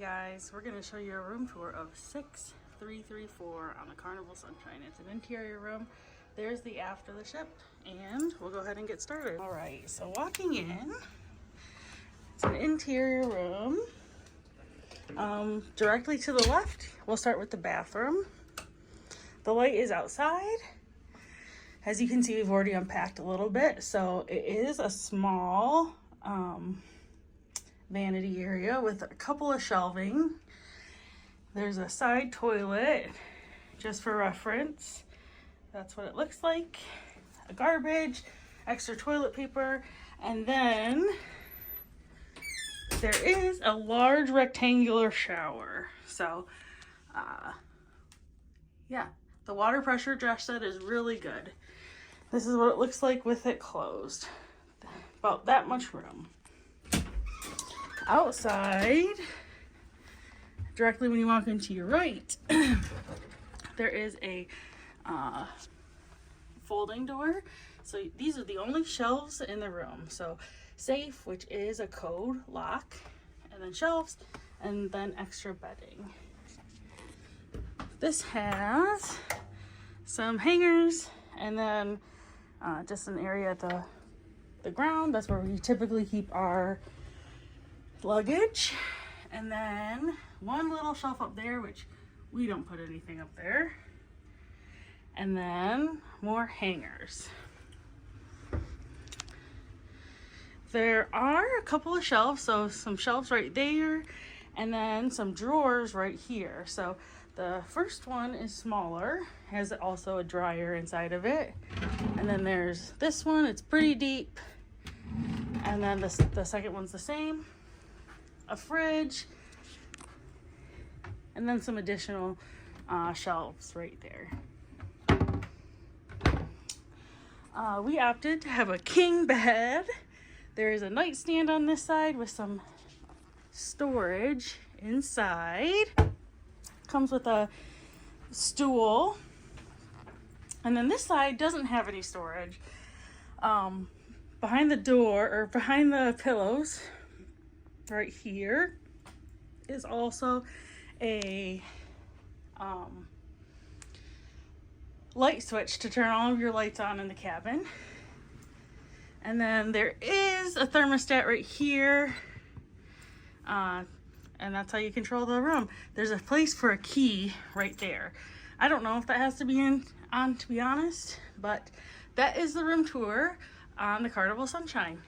Guys, we're going to show you a room tour of 6334 on the Carnival Sunshine. It's an interior room. There's the aft of the ship, and we'll go ahead and get started. All right, so walking in, it's an interior room. Directly to the left, we'll start with the bathroom. The light is outside. As you can see, we've already unpacked a little bit, so it is a small vanity area with a couple of shelving. There's a side toilet, just for reference. That's what it looks like. A garbage, extra toilet paper, and then there is a large rectangular shower. So, yeah, the water pressure, Josh said, is really good. This is what it looks like with it closed. About that much room. Outside, directly when you walk into your right, there is a folding door. So these are the only shelves in the room. So safe, which is a code lock, and then shelves, and then extra bedding. This has some hangers, and then just an area at the ground. That's where we typically keep our luggage, and then one little shelf up there, which we don't put anything up there, and then more hangers. There are a couple of shelves, so some shelves right there, and then some drawers right here. So the first one is smaller, has also a dryer inside of it, and then there's this one, it's pretty deep, and then the second one's the same. A fridge, and then some additional shelves right there. We opted to have a king bed. There is a nightstand on this side with some storage inside. Comes with a stool, and then this side doesn't have any storage. Behind the door, or behind the pillows, right here, is also a light switch to turn all of your lights on in the cabin. And then there is a thermostat right here, and that's how you control the room. There's a place for a key right there. I don't know if that has to be on, to be honest, but that is the room tour on the Carnival Sunshine.